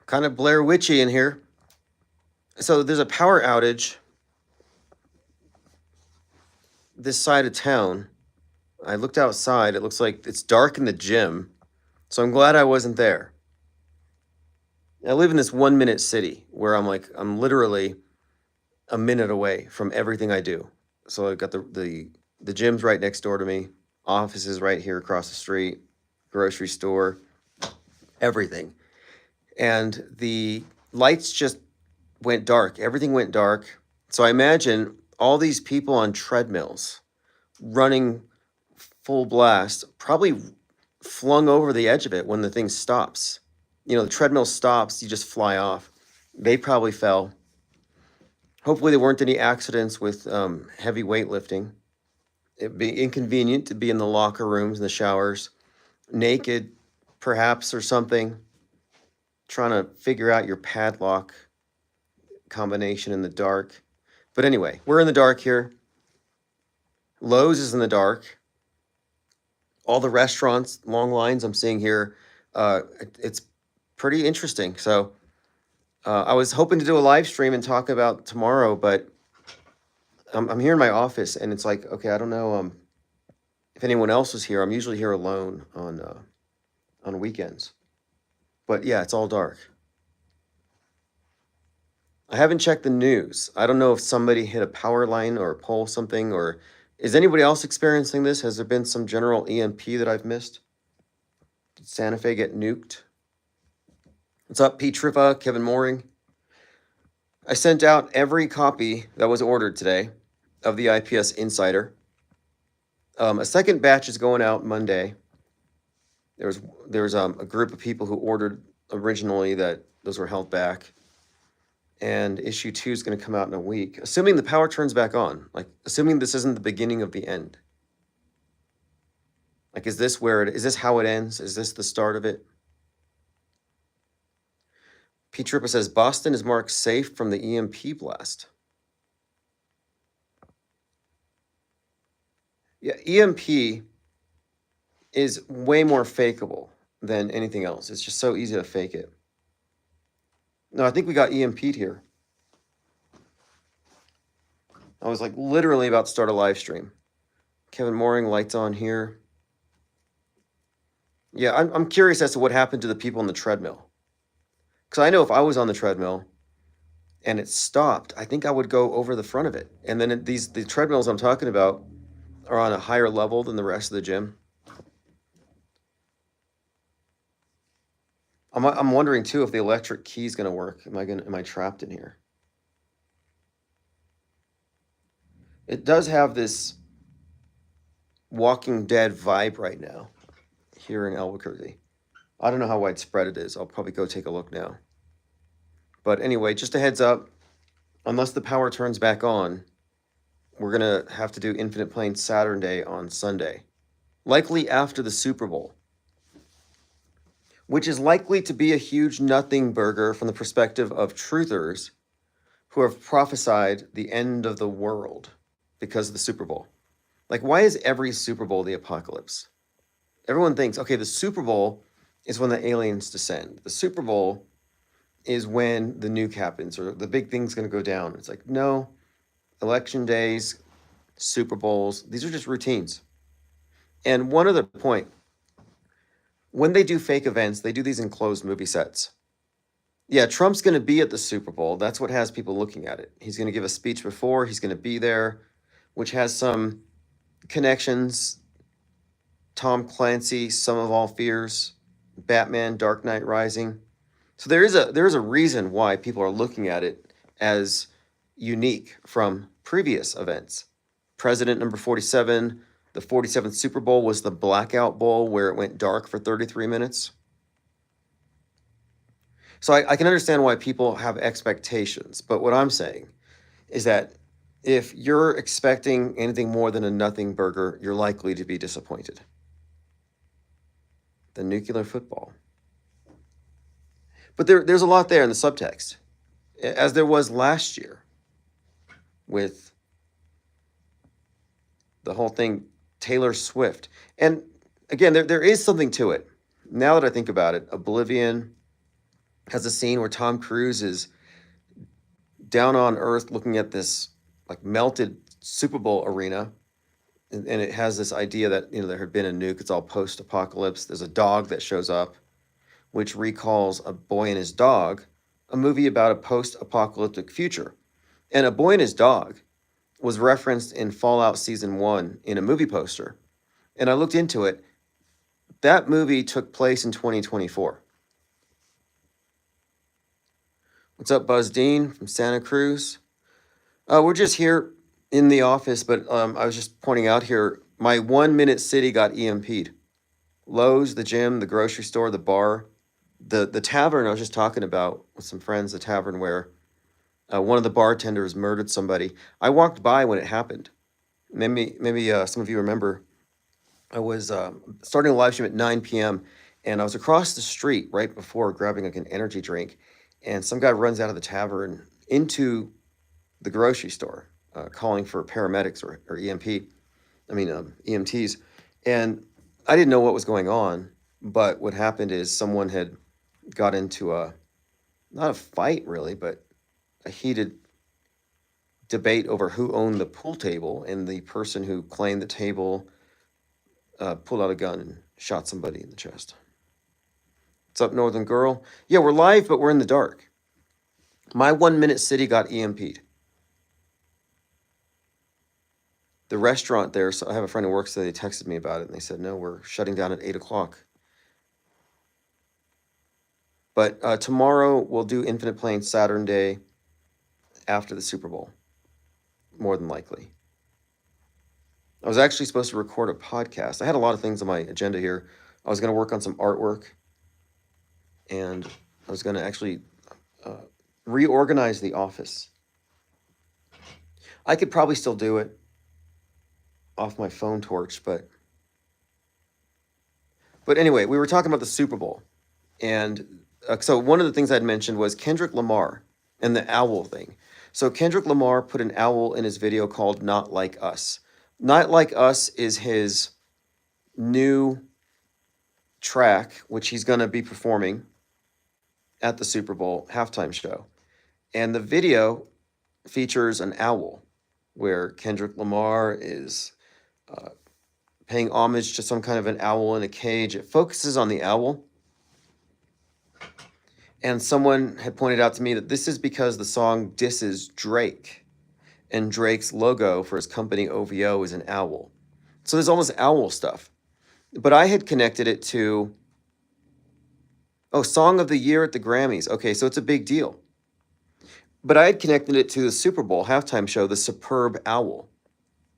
Kind of Blair Witchy in here. So there's a power outage this side of town. I looked outside. It looks like it's dark in the gym. So I'm glad I wasn't there. I live in this 1 minute city where I'm literally a minute away from everything I do. So I've got the gym's right next door to me, office is right here across the street, grocery store, everything. And the lights just went dark. Everything went dark. So I imagine all these people on treadmills running full blast, probably flung over the edge of it when the thing stops. You know, the treadmill stops, you just fly off. They probably fell. Hopefully, there weren't any accidents with heavy weightlifting. It'd be inconvenient to be in the locker rooms and the showers, naked, perhaps, or something, trying to figure out your padlock combination in the dark. But anyway, we're in the dark here. Lowe's is in the dark. All the restaurants, long lines I'm seeing here. It's pretty interesting. So I was hoping to do a live stream and talk about tomorrow, but I'm here in my office, and it's like, okay, I don't know if anyone else is here. I'm usually here alone on weekends. But yeah, it's all dark. I haven't checked the news. I don't know if somebody hit a power line or a pole something, or is anybody else experiencing this? Has there been some general EMP that I've missed? Did Santa Fe get nuked? What's up, Pete Trippa, Kevin Mooring? I sent out every copy that was ordered today of the IPS Insider. A second batch is going out Monday. There's a group of people who ordered originally that those were held back. And issue 2 is going to come out in a week, assuming the power turns back on, like assuming this isn't the beginning of the end. Like, is this how it ends? Is this the start of it? P. Trippa says, Boston is marked safe from the EMP blast. Yeah, EMP is way more fakeable than anything else. It's just so easy to fake it. No, I think we got EMP'd here. I was like literally about to start a live stream. Kevin Mooring, lights on here. Yeah, I'm curious as to what happened to the people on the treadmill. Because I know if I was on the treadmill and it stopped, I think I would go over the front of it. And then the treadmills I'm talking about are on a higher level than the rest of the gym. I'm wondering too if the electric key is going to work. Am I trapped in here? It does have this Walking Dead vibe right now here in Albuquerque. I don't know how widespread it is. I'll probably go take a look now. But anyway, just a heads up, unless the power turns back on, we're going to have to do Infinite Plane Saturday on Sunday, likely after the Super Bowl, which is likely to be a huge nothing burger from the perspective of truthers who have prophesied the end of the world because of the Super Bowl. Like, why is every Super Bowl the apocalypse? Everyone thinks, okay, the Super Bowl is when the aliens descend. The Super Bowl is when the nuke happens or the big thing's going to go down. It's like, no, election days, Super Bowls, these are just routines. And one other point, when they do fake events, they do these in closed movie sets. Yeah, Trump's going to be at the Super Bowl. That's what has people looking at it. He's going to give a speech before. He's going to be there, which has some connections. Tom Clancy, Sum of All Fears, Batman, Dark Knight Rising. So there is a reason why people are looking at it as unique from previous events. President number 47, the 47th Super Bowl was the blackout bowl where it went dark for 33 minutes. So I can understand why people have expectations, but what I'm saying is that if you're expecting anything more than a nothing burger, you're likely to be disappointed. The nuclear football. But there's a lot there in the subtext, as there was last year with the whole thing, Taylor Swift. And again, there is something to it. Now that I think about it, Oblivion, has a scene where Tom Cruise is down on Earth looking at this like melted Super Bowl arena, and it has this idea that there had been a nuke. It's all post-apocalypse. There's a dog that shows up, which recalls A Boy and His Dog, a movie about a post-apocalyptic future. And A Boy and His Dog was referenced in Fallout Season 1 in a movie poster. And I looked into it. That movie took place in 2024. What's up, Buzz Dean from Santa Cruz? We're just here in the office, but I was just pointing out here, my 1 minute city got EMP'd. Lowe's, the gym, the grocery store, the bar, the tavern I was just talking about with some friends, the tavern where one of the bartenders murdered somebody. I walked by when it happened. Maybe some of you remember. I was starting a live stream at 9 p.m. and I was across the street right before grabbing like an energy drink, and some guy runs out of the tavern into the grocery store, calling for paramedics or EMTs, and I didn't know what was going on. But what happened is someone had got into not a fight really, but a heated debate over who owned the pool table, and the person who claimed the table pulled out a gun and shot somebody in the chest. What's up, Northern Girl? Yeah, we're live, but we're in the dark. My 1 minute city got EMP'd. The restaurant there, so I have a friend who works there, they texted me about it, and they said, no, we're shutting down at 8 o'clock. But tomorrow we'll do Infinite Plane Saturn Day after the Super Bowl, more than likely. I was actually supposed to record a podcast. I had a lot of things on my agenda here. I was going to work on some artwork, and I was going to actually reorganize the office. I could probably still do it off my phone torch, but anyway, we were talking about the Super Bowl, and so one of the things I'd mentioned was Kendrick Lamar and the owl thing. So Kendrick Lamar put an owl in his video called Not Like Us. Not Like Us is his new track, which he's going to be performing at the Super Bowl halftime show. And the video features an owl where Kendrick Lamar is paying homage to some kind of an owl in a cage. It focuses on the owl. And someone had pointed out to me that this is because the song disses Drake, and Drake's logo for his company OVO is an owl. So there's all this owl stuff. But I had connected it to, Song of the Year at the Grammys. Okay, so it's a big deal. But I had connected it to the Super Bowl halftime show, the Superb Owl,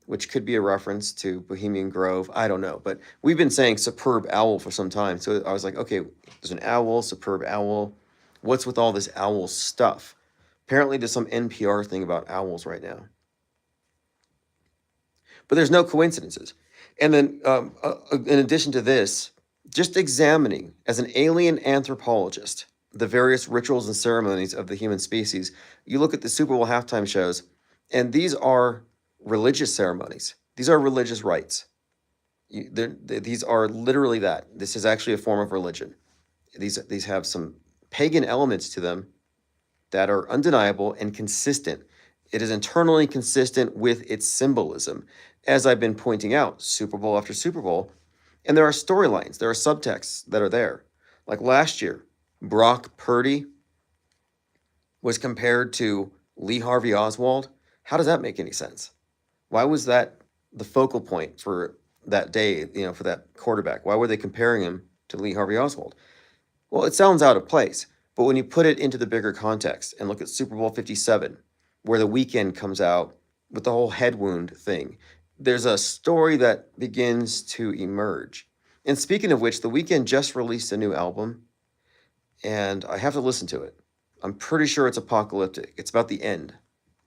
which could be a reference to Bohemian Grove. I don't know. But we've been saying Superb Owl for some time. So I was like, okay, there's an owl, Superb Owl. What's with all this owl stuff? Apparently there's some NPR thing about owls right now. But there's no coincidences. And then in addition to this, just examining as an alien anthropologist the various rituals and ceremonies of the human species, you look at the Super Bowl halftime shows, and these are religious ceremonies. These are religious rites. These are literally that. This is actually a form of religion. These have some pagan elements to them that are undeniable and consistent. It is internally consistent with its symbolism, as I've been pointing out, Super Bowl after Super Bowl. And there are storylines, there are subtexts that are there. Like last year, Brock Purdy was compared to Lee Harvey Oswald. How does that make any sense? Why was that the focal point for that day, for that quarterback? Why were they comparing him to Lee Harvey Oswald? Well, it sounds out of place, but when you put it into the bigger context and look at Super Bowl 57, where The Weeknd comes out with the whole head wound thing, there's a story that begins to emerge. And speaking of which, The Weeknd just released a new album, and I have to listen to it. I'm pretty sure it's apocalyptic. It's about the end.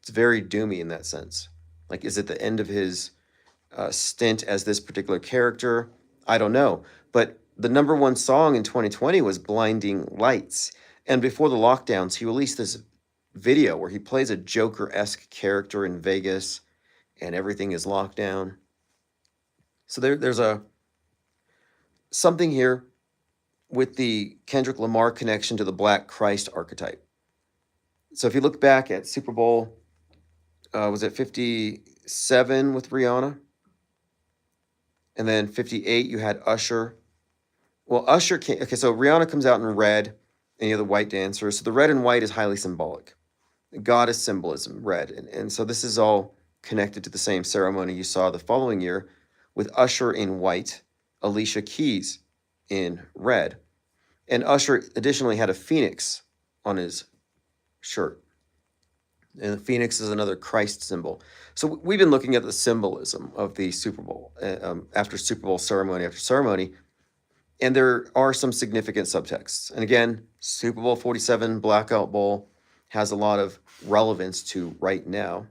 It's very doomy in that sense. Like, is it the end of his stint as this particular character? I don't know. But the number one song in 2020 was Blinding Lights. And before the lockdowns, he released this video where he plays a Joker-esque character in Vegas, and everything is locked down. So there's something here with the Kendrick Lamar connection to the Black Christ archetype. So if you look back at Super Bowl, was it 57 with Rihanna? And then 58, you had Usher. Well, Usher came, okay, so Rihanna comes out in red, and you have the white dancers. So the red and white is highly symbolic. Goddess symbolism, red. And so this is all connected to the same ceremony you saw the following year with Usher in white, Alicia Keys in red. And Usher additionally had a phoenix on his shirt. And the phoenix is another Christ symbol. So we've been looking at the symbolism of the Super Bowl after Super Bowl ceremony after ceremony. And there are some significant subtexts. And again, Super Bowl 47 Blackout Bowl has a lot of relevance to right now.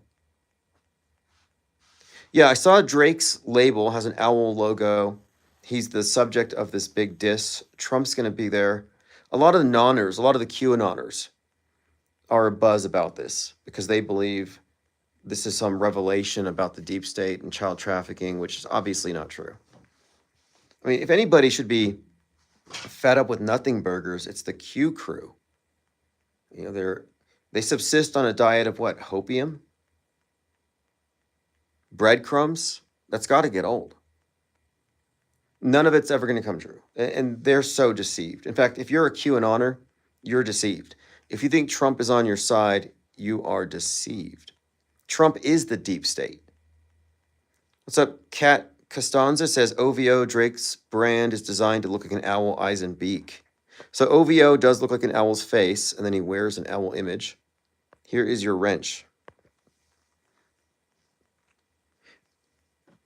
Yeah, I saw Drake's label has an owl logo. He's the subject of this big diss. Trump's going to be there. A lot of the nonners, a lot of the QAnoners are a buzz about this because they believe this is some revelation about the deep state and child trafficking, which is obviously not true. I mean, if anybody should be fed up with nothing burgers, it's the Q crew. You know, they subsist on a diet of what? Hopium? Breadcrumbs? That's got to get old. None of it's ever going to come true. And they're so deceived. In fact, if you're a QAnoner, you're deceived. If you think Trump is on your side, you are deceived. Trump is the deep state. What's up? Kat Costanza says OVO Drake's brand is designed to look like an owl, eyes, and beak. So OVO does look like an owl's face, and then he wears an owl image. Here is your wrench.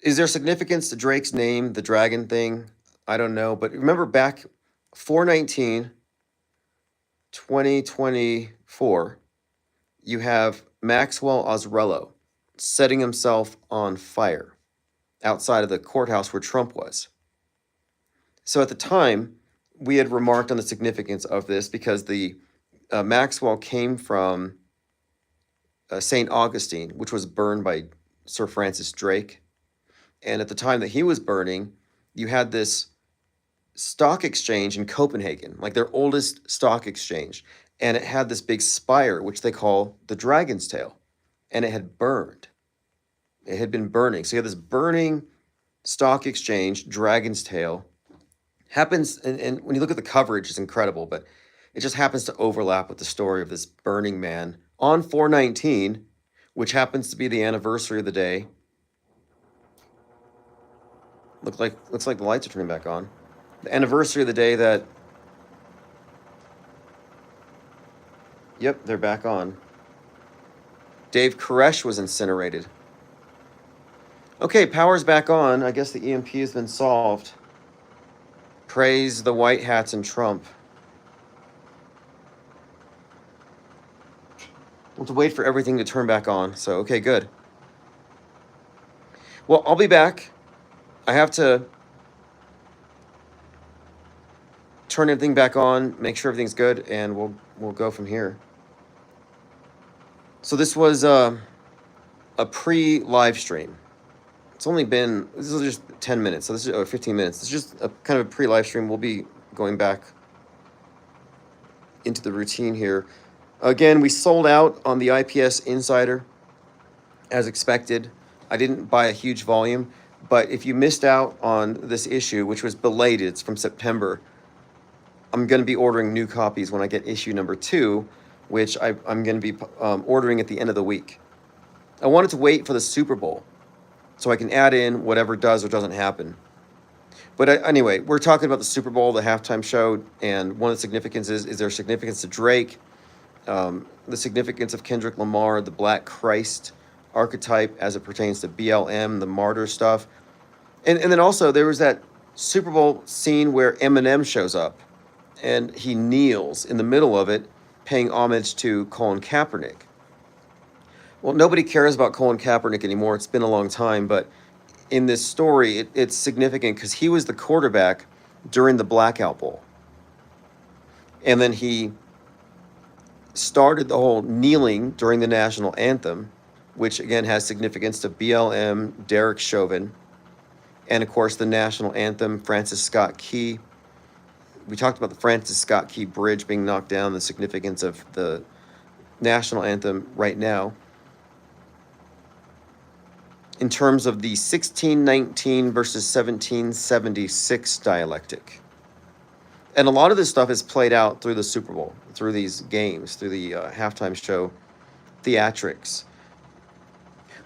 Is there significance to Drake's name, the dragon thing? I don't know. But remember back 4/19, 2024, you have Maxwell Ozrello setting himself on fire outside of the courthouse where Trump was. So at the time, we had remarked on the significance of this because the Maxwell came from St. Augustine, which was burned by Sir Francis Drake. And at the time that he was burning, you had this stock exchange in Copenhagen, like their oldest stock exchange. And it had this big spire, which they call the Dragon's Tail. And it had burned. It had been burning. So you have this burning stock exchange, Dragon's Tail. Happens, and when you look at the coverage, it's incredible, but it just happens to overlap with the story of this burning man on 4/19, which happens to be the anniversary of the day. Looks like the lights are turning back on. The anniversary of the day that... Yep, they're back on. Dave Koresh was incinerated. Okay, power's back on. I guess the EMP has been solved. Praise the white hats and Trump. We'll have to wait for everything to turn back on. So, okay, good. Well, I'll be back. I have to turn everything back on, make sure everything's good, and we'll go from here. So this was a pre-live stream. It's only been, this is just 10 minutes, so this is 15 minutes. It's just a kind of a pre-live stream. We'll be going back into the routine here. Again, we sold out on the IPS Insider, as expected. I didn't buy a huge volume, but if you missed out on this issue, which was belated, it's from September, I'm going to be ordering new copies when I get issue number 2, which I'm going to be ordering at the end of the week. I wanted to wait for the Super Bowl so I can add in whatever does or doesn't happen. But anyway, we're talking about the Super Bowl, the halftime show, and one of the significances is there significance to Drake, the significance of Kendrick Lamar, the Black Christ archetype as it pertains to BLM, the martyr stuff. And then also there was that Super Bowl scene where Eminem shows up and he kneels in the middle of it, paying homage to Colin Kaepernick. Well, nobody cares about Colin Kaepernick anymore. It's been a long time, but in this story, it's significant because he was the quarterback during the Blackout Bowl. And then he started the whole kneeling during the national anthem, which again has significance to BLM, Derek Chauvin, and of course the national anthem, Francis Scott Key. We talked about the Francis Scott Key Bridge being knocked down, the significance of the national anthem right now. In terms of the 1619 versus 1776 dialectic. And a lot of this stuff is played out through the Super Bowl, through these games, through the halftime show theatrics.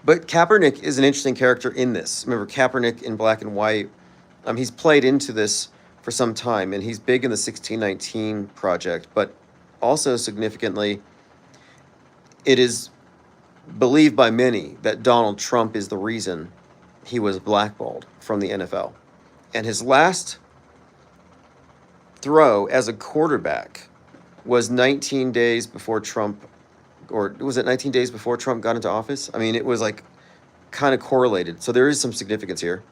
But Kaepernick is an interesting character in this. Remember, Kaepernick in black and white, he's played into this for some time, and he's big in the 1619 project, but also significantly, it is believed by many that Donald Trump is the reason he was blackballed from the NFL. And his last throw as a quarterback was 19 days before Trump, or was it 19 days before Trump got into office? I mean, it was like kind of correlated. So there is some significance here.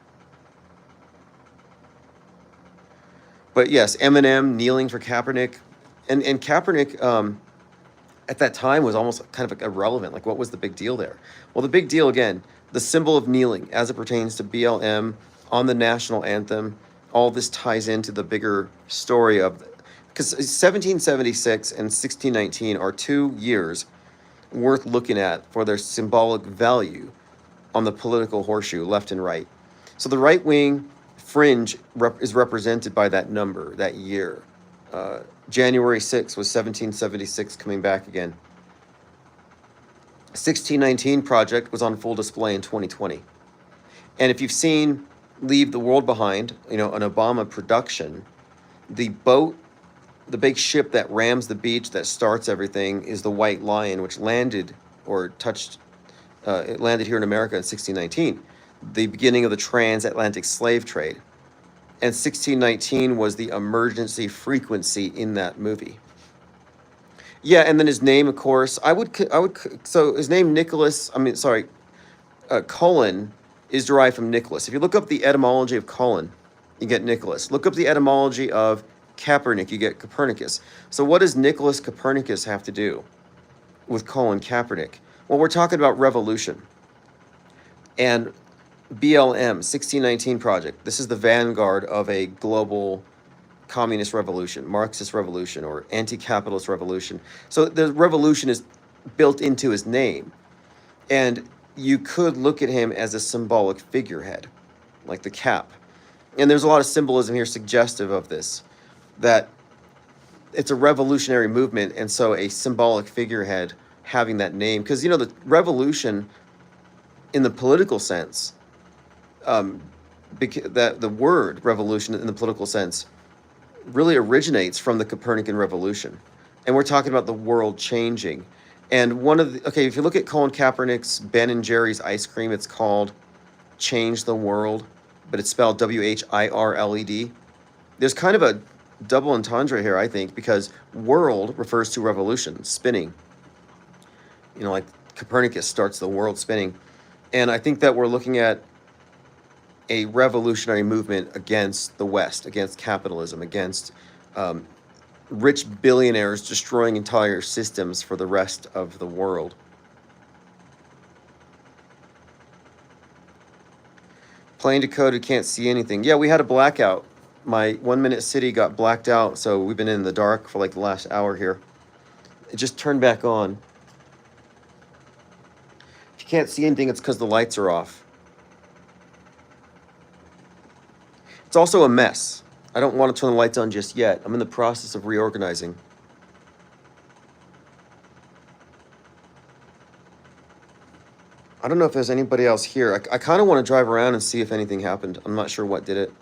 But yes, Eminem kneeling for Kaepernick. And Kaepernick at that time was almost kind of irrelevant. Like, what was the big deal there? Well, the big deal, again, the symbol of kneeling as it pertains to BLM on the national anthem, all this ties into the bigger story of, because 1776 and 1619 are 2 years worth looking at for their symbolic value on the political horseshoe, left and right. So the right-wing fringe is represented by that number, that year. January 6th was 1776 coming back again. 1619 project was on full display in 2020. And if you've seen Leave the World Behind, an Obama production, the boat, the big ship that rams the beach, that starts everything, is the White Lion, which landed or touched, it landed here in America in 1619, the beginning of the transatlantic slave trade. And 1619 was the emergency frequency in that movie. Yeah, and then his name, of course, so his name Cullen is derived from Nicholas. If you look up the etymology of Cullen, you get Nicholas. Look up the etymology of Kaepernick, you get Copernicus. So what does Nicholas Copernicus have to do with Colin Kaepernick? Well, we're talking about revolution. And BLM, 1619 project, this is the vanguard of a global communist revolution, Marxist revolution, or anti-capitalist revolution. So the revolution is built into his name. And you could look at him as a symbolic figurehead, like the cap. And there's a lot of symbolism here suggestive of this, that it's a revolutionary movement, and so a symbolic figurehead having that name. Because, the revolution in the political sense, that the word revolution in the political sense really originates from the Copernican revolution. And we're talking about the world changing. And if you look at Colin Kaepernick's Ben & Jerry's ice cream, it's called Change the World, but it's spelled WHIRLED. There's kind of a double entendre here, I think, because world refers to revolution, spinning. Like Copernicus starts the world spinning. And I think that we're looking at a revolutionary movement against the West, against capitalism, against rich billionaires destroying entire systems for the rest of the world. Plain decoded, can't see anything. Yeah, we had a blackout. My 1 minute city got blacked out, so we've been in the dark for like the last hour here. It just turned back on. If you can't see anything, it's because the lights are off. It's also a mess. I don't want to turn the lights on just yet. I'm in the process of reorganizing. I don't know if there's anybody else here. I kind of want to drive around and see if anything happened. I'm not sure what did it.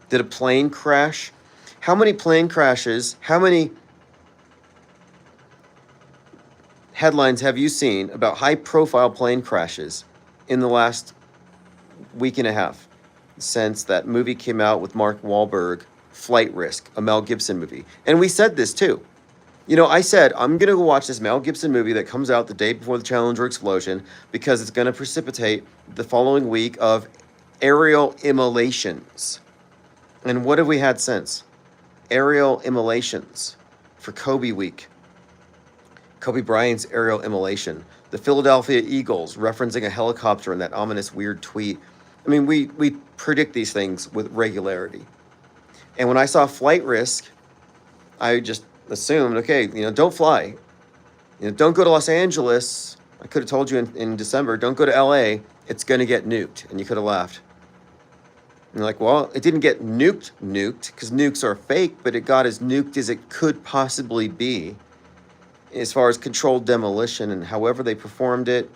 Did a plane crash? How many plane crashes, how many headlines have you seen about high-profile plane crashes in the last week and a half since that movie came out with Mark Wahlberg, Flight Risk, a Mel Gibson movie? And we said this too. I said, I'm going to go watch this Mel Gibson movie that comes out the day before the Challenger explosion because it's going to precipitate the following week of aerial immolations. And what have we had since? Aerial immolations for Kobe week. Kobe Bryant's aerial immolation. The Philadelphia Eagles referencing a helicopter in that ominous weird tweet. I mean, we predict these things with regularity. And when I saw Flight Risk I just assumed, okay, don't fly. Don't go to Los Angeles. I could have told you in December, don't go to LA. It's going to get nuked. And you could have laughed. And you're like, well, it didn't get nuked, because nukes are fake, but it got as nuked as it could possibly be as far as controlled demolition and however they performed it.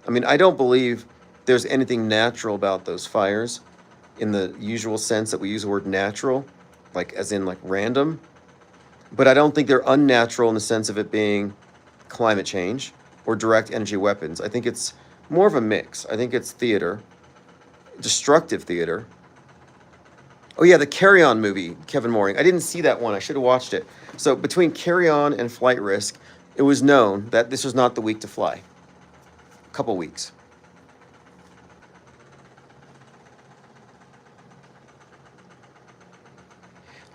I mean, I don't believe there's anything natural about those fires in the usual sense that we use the word natural, like as in like random. But I don't think they're unnatural in the sense of it being climate change or direct energy weapons. I think it's more of a mix. I think it's theater, destructive theater. Oh yeah, the Carry On movie, Kevin Mooring. I didn't see that one. I should have watched it. So between Carry On and Flight Risk, it was known that this was not the week to fly. A couple weeks.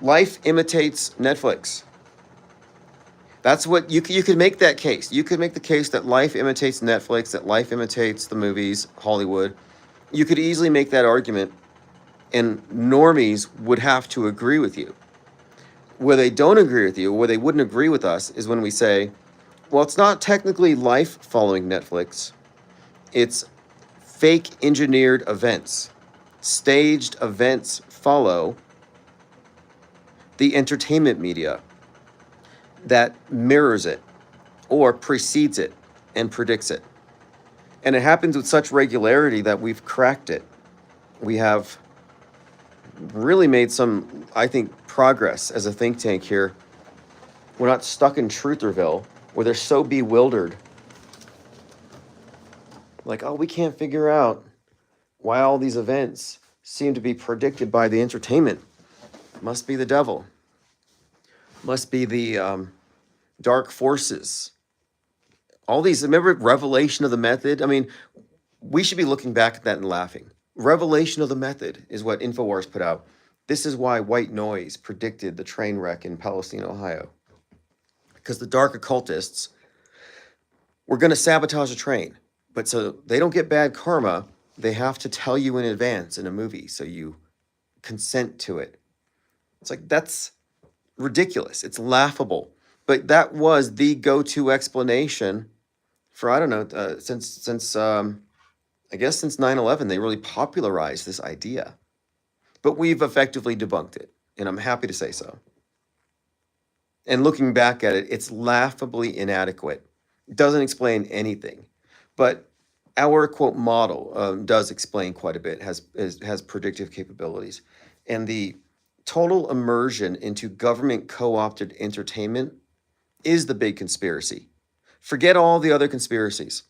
Life imitates Netflix. That's what you could make that case. You could make the case that life imitates Netflix, that life imitates the movies, Hollywood. You could easily make that argument, and normies would have to agree with you. Where they don't agree with you, where they wouldn't agree with us, is when we say, well, it's not technically life following Netflix. It's fake engineered events. Staged events follow the entertainment media that mirrors it or precedes it and predicts it. And it happens with such regularity that we've cracked it. We have really made some, I think, progress as a think tank here. We're not stuck in Trutherville where they're so bewildered. Like, oh, we can't figure out why all these events seem to be predicted by the entertainment. Must be the devil. Must be the dark forces. All these, remember Revelation of the Method? I mean, we should be looking back at that and laughing. Revelation of the Method is what InfoWars put out. This is why white noise predicted the train wreck in Palestine, Ohio. Because the dark occultists were going to sabotage a train. But so they don't get bad karma, they have to tell you in advance in a movie so you consent to it. It's like, that's ridiculous. It's laughable. But that was the go-to explanation for, I don't know, since I guess since 9/11, they really popularized this idea. But we've effectively debunked it, and I'm happy to say so. And looking back at it, it's laughably inadequate. It doesn't explain anything. But our, quote, model does explain quite a bit, has predictive capabilities. And the total immersion into government co-opted entertainment is the big conspiracy. Forget all the other conspiracies.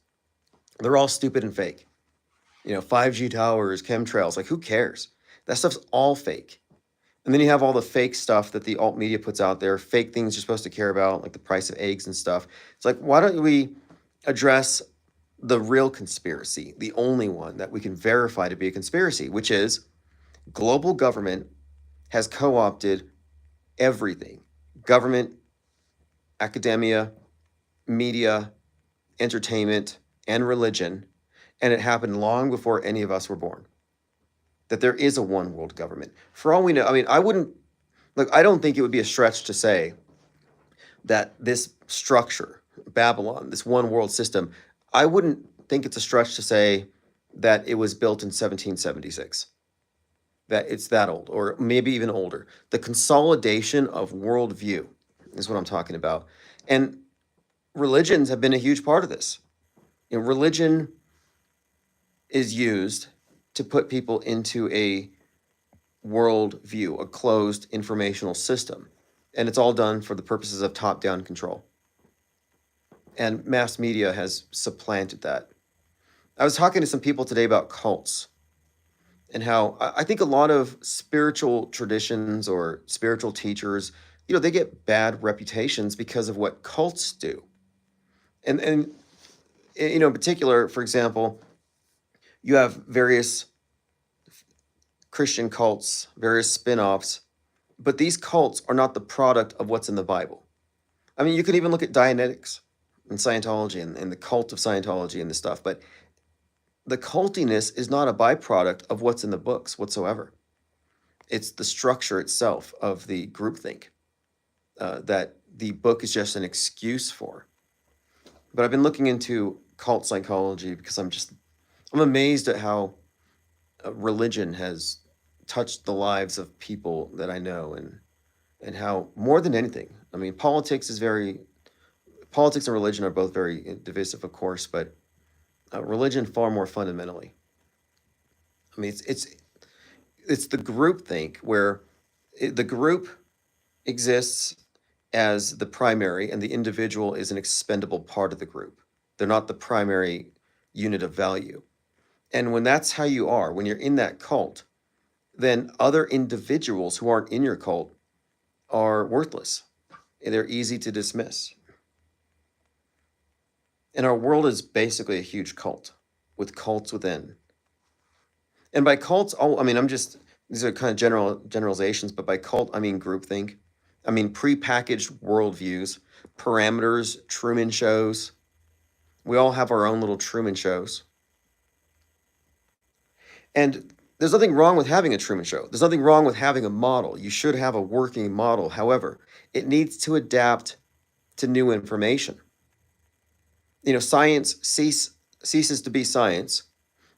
They're all stupid and fake. 5G towers, chemtrails, like who cares? That stuff's all fake. And then you have all the fake stuff that the alt media puts out there, fake things you're supposed to care about, like the price of eggs and stuff. It's like, why don't we address the real conspiracy, the only one that we can verify to be a conspiracy, which is global government has co-opted everything. Government, academia, media, entertainment, and religion. And it happened long before any of us were born. That there is a one world government. For all we know, I mean, I don't think it would be a stretch to say that this structure, Babylon, this one world system, I wouldn't think it's a stretch to say that it was built in 1776. That it's that old, or maybe even older. The consolidation of worldview is what I'm talking about. And religions have been a huge part of this. Religion is used to put people into a worldview, a closed informational system. And it's all done for the purposes of top-down control. And mass media has supplanted that. I was talking to some people today about cults and how I think a lot of spiritual traditions or spiritual teachers, they get bad reputations because of what cults do. And in particular, for example, you have various Christian cults, various spin-offs, but these cults are not the product of what's in the Bible. I mean, you could even look at Dianetics and Scientology and the cult of Scientology and this stuff, but the cultiness is not a byproduct of what's in the books whatsoever. It's the structure itself of the groupthink. that the book is just an excuse for. But I've been looking into cult psychology because I'm amazed at how religion has touched the lives of people that I know, and how more than anything, I mean, politics and religion are both very divisive, of course, but religion far more fundamentally. I mean, it's the group think where the group exists as the primary, and the individual is an expendable part of the group. They're not the primary unit of value. And when that's how you are, when you're in that cult, then other individuals who aren't in your cult are worthless. They're easy to dismiss. And our world is basically a huge cult with cults within. And by cults, oh, I mean, these are kind of generalizations, but by cult, I mean groupthink. I mean prepackaged worldviews, parameters, Truman shows. We all have our own little Truman shows. And there's nothing wrong with having a Truman show. There's nothing wrong with having a model. You should have a working model. However, it needs to adapt to new information. Science ceases to be science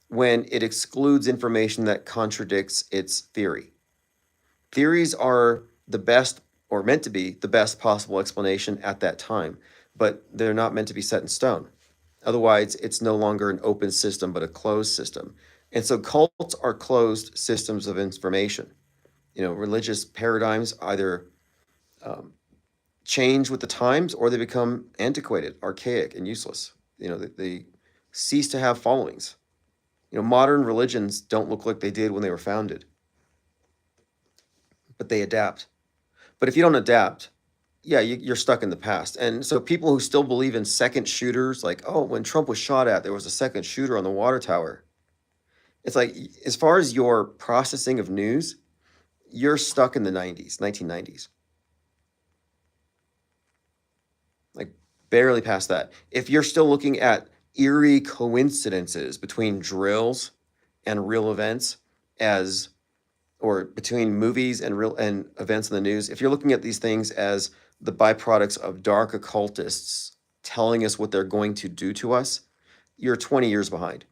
when it excludes information that contradicts its theory. Theories are the best, or meant to be the best possible explanation at that time, but they're not meant to be set in stone. Otherwise, it's no longer an open system, but a closed system. And so cults are closed systems of information. Religious paradigms either change with the times, or they become antiquated, archaic, and useless. They cease to have followings. Modern religions don't look like they did when they were founded, but they adapt. But if you don't adapt, yeah, you're stuck in the past. And so people who still believe in second shooters, like, oh, when Trump was shot at, there was a second shooter on the water tower. It's like, as far as your processing of news, you're stuck in the 1990s. Like, barely past that. If you're still looking at eerie coincidences between drills and real events, as or between movies and real and events in the news, if you're looking at these things as the byproducts of dark occultists telling us what they're going to do to us, you're 20 years behind.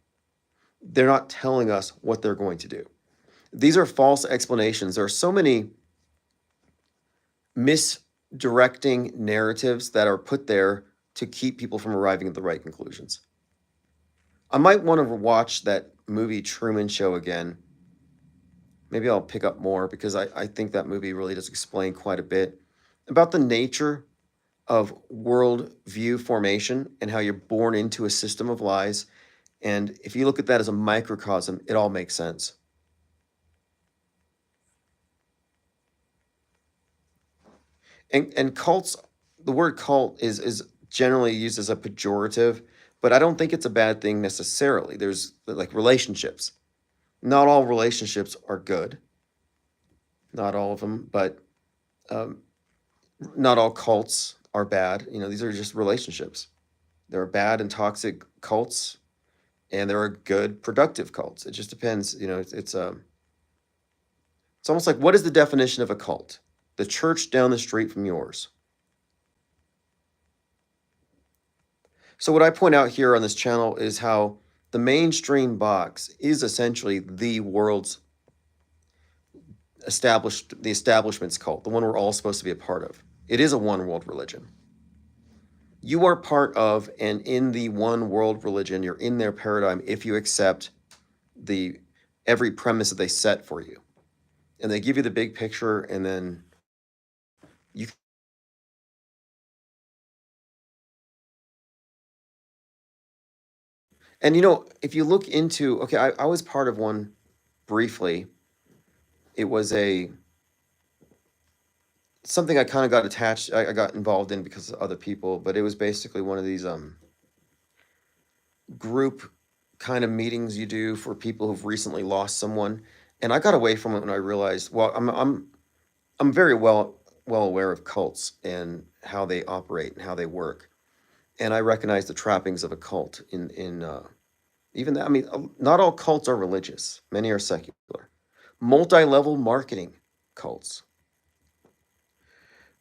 They're not telling us what they're going to do. These are false explanations. There are so many misdirecting narratives that are put there to keep people from arriving at the right conclusions. I might want to watch that movie Truman Show again. Maybe I'll pick up more, because I think that movie really does explain quite a bit about the nature of worldview formation and how you're born into a system of lies. And if you look at that as a microcosm, it all makes sense. And cults, the word cult is generally used as a pejorative, but I don't think it's a bad thing necessarily. There's like relationships. Not all relationships are good. Not all of them, but um, not all cults are bad. These are just relationships. There are bad and toxic cults, and there are good, productive cults. It just depends. It's almost like, what is the definition of a cult? The church down the street from yours. So what I point out here on this channel is how the mainstream box is essentially the world's the establishment's cult, the one we're all supposed to be a part of. It is a one world religion. You are part of and in the one world religion. You're in their paradigm if you accept the every premise that they set for you. And they give you the big picture, and then you and if you look into, okay, I was part of one briefly. It was something I kind of got attached, I got involved in because of other people, but it was basically one of these group kind of meetings you do for people who've recently lost someone. And I got away from it when I realized, well, I'm very well aware of cults and how they operate and how they work. And I recognize the trappings of a cult in even that. I mean, not all cults are religious. Many are secular. Multi-level marketing cults.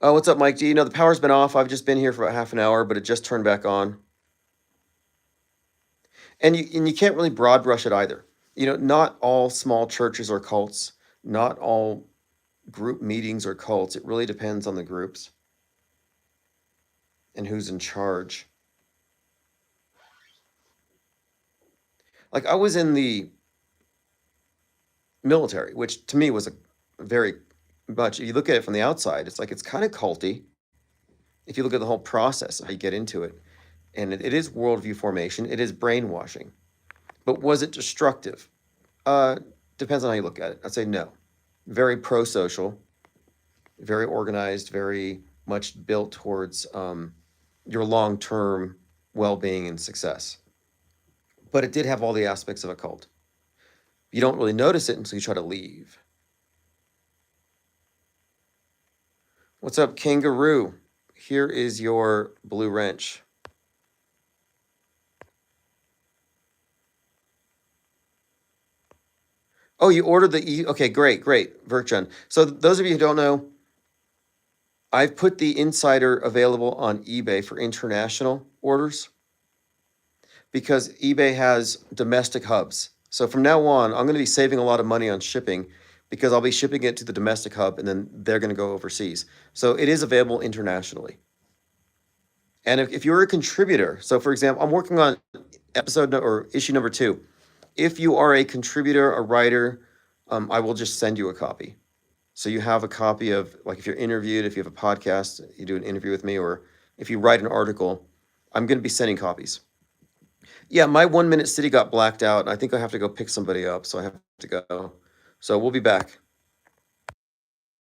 Oh, what's up, Mike? Do you know the power's been off? I've just been here for about half an hour, but it just turned back on. And you can't really broad brush it either. Not all small churches or cults, not all group meetings or cults. It really depends on the groups and who's in charge. Like I was in the military, which to me was a very much, if you look at it from the outside, it's like it's kind of culty. If you look at the whole process, how you get into it, and it is worldview formation, it is brainwashing. But was it destructive? Uh, Depends on how you look at it. I'd say no. Very pro-social, very organized, very much built towards your long-term well-being and success. But it did have all the aspects of a cult. You don't really notice it until you try to leave. What's up, Kangaroo? Here is your blue wrench. Oh, you ordered the okay, great, Virchun. So those of you who don't know, I've put the Insider available on eBay for international orders because eBay has domestic hubs. So from now on, I'm going to be saving a lot of money on shipping because I'll be shipping it to the domestic hub and then they're going to go overseas. So it is available internationally. And if you're a contributor, so for example, I'm working on or issue number 2. If you are a contributor, a writer, I will just send you a copy. So you have a copy of, like if you're interviewed, if you have a podcast, you do an interview with me, or if you write an article, I'm going to be sending copies. Yeah, my 1 minute city got blacked out. I think I have to go pick somebody up, so I have to go. So we'll be back.